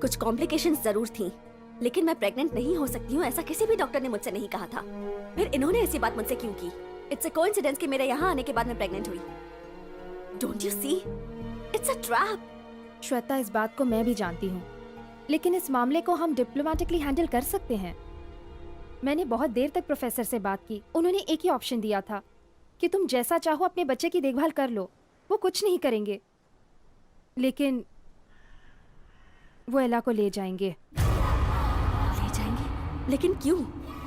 कुछ कॉम्प्लिकेशंस जरूर थी, लेकिन मैं प्रेग्नेंट नहीं हो सकती हूँ ऐसा किसी भी डॉक्टर ने मुझसे नहीं कहा था। फिर इन्होंने ऐसी बात मुझसे क्यों की? इट्स अ कोइंसिडेंस कि मेरे यहाँ आने के बाद मैं प्रेग्नेंट हुई। Don't you see, it's a trap. Shweta, इस बात को मैं भी जानती हूँ, लेकिन इस मामले को हम डिप्लोमेटिकली हैंडल कर सकते हैं। मैंने बहुत देर तक प्रोफेसर से बात की। उन्होंने एक ही ऑप्शन दिया था कि तुम जैसा चाहो अपने बच्चे की देखभाल कर लो, वो कुछ नहीं करेंगे, लेकिन वो एला को ले जाएंगे। ले जाएंगे? लेकिन क्यों?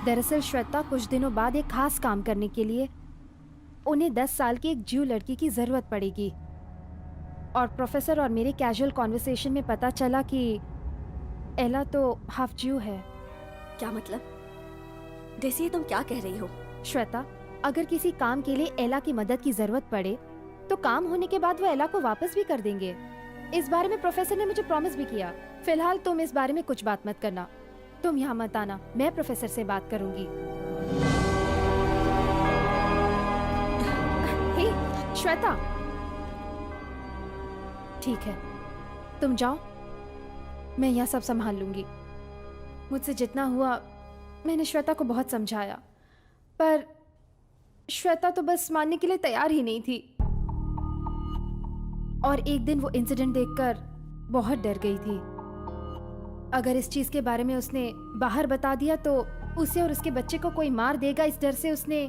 दरअसल श्वेता, कुछ दिनों बाद एक खास काम करने के लिए उन्हें 10 साल की एक ज्यू लड़की की जरूरत पड़ेगी। और प्रोफेसर और मेरे कैजुअल कॉन्वर्सेशन में पता चला कि एला तो हाफ ज्यू है। क्या मतलब? डेसी, ये तुम क्या कह रही हो? श्वेता, अगर किसी काम के लिए एला की मदद की जरूरत पड़े तो काम होने के बाद वो एला को वापस भी कर देंगे। इस बारे में प्रोफेसर ने मुझे प्रॉमिस भी किया। फिलहाल तुम इस बारे में कुछ बात मत करना, तुम यहाँ मत आना, मैं प्रोफेसर से बात करूंगी। हे श्वेता, ठीक है तुम जाओ, मैं यहाँ सब संभाल लूंगी। मुझसे जितना हुआ मैंने श्वेता को बहुत समझाया, पर श्वेता तो बस मानने के लिए तैयार ही नहीं थी। और एक दिन वो इंसिडेंट देखकर बहुत डर गई थी। अगर इस चीज के बारे में उसने बाहर बता दिया तो उसे और उसके बच्चे को कोई मार देगा। इस डर से उसने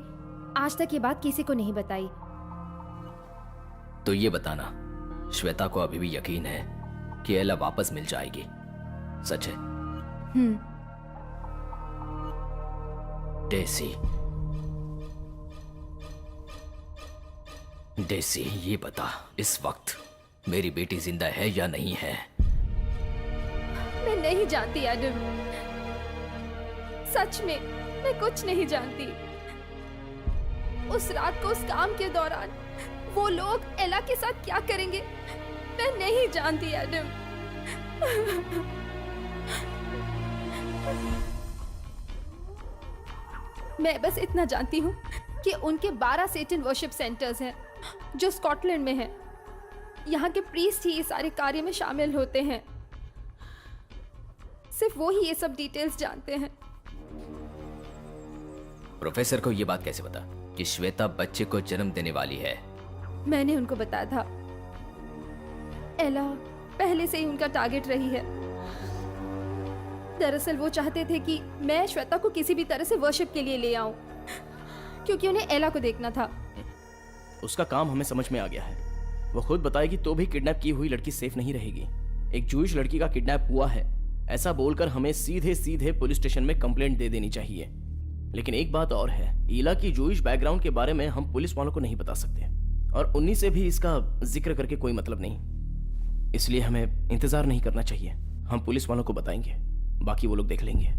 आज तक ये बात किसी को नहीं बताई। तो ये बताना, श्वेता को अभी भी यकीन है कि एला वापस मिल जाएगी? सच है? डेसी, डेसी ये बता, इस वक्त मेरी बेटी जिंदा है या नहीं है? मैं नहीं जानती एडम, सच में मैं कुछ नहीं जानती। उस रात को उस काम के दौरान वो लोग एला के साथ क्या करेंगे मैं नहीं जानती एडम। मैं बस इतना जानती हूँ कि उनके 12 सेटन वर्शिप सेंटर्स हैं जो स्कॉटलैंड में हैं। यहाँ के प्रीस्ट ही ये सारे कार्य में शामिल होते हैं। सिर्फ वो ही ये सब डिटेल्स जानते हैं। प्रोफेसर को ये बात कैसे पता कि श्वेता बच्चे को जन्म देने वाली है? मैंने उनको बताया था, एला पहले से ही उनका टारगेट रही है। दरअसल वो चाहते थे कि मैं श्वेता को किसी भी तरह से वर्शिप के लिए ले आऊं, क्योंकि उन्हें एला को देखना था। उसका काम हमें समझ में आ गया है। वो खुद बताएगी तो भी किडनैप की हुई लड़की सेफ नहीं रहेगी। एक जूइश लड़की का किडनैप हुआ है ऐसा बोलकर हमें सीधे सीधे पुलिस स्टेशन में कंप्लेंट दे देनी चाहिए। लेकिन एक बात और है, ईला की जूइश बैकग्राउंड के बारे में हम पुलिस वालों को नहीं बता सकते, और उन्हीं से भी इसका जिक्र करके कोई मतलब नहीं। इसलिए हमें इंतजार नहीं करना चाहिए। हम पुलिस वालों को बताएंगे, बाकी वो लोग देख लेंगे।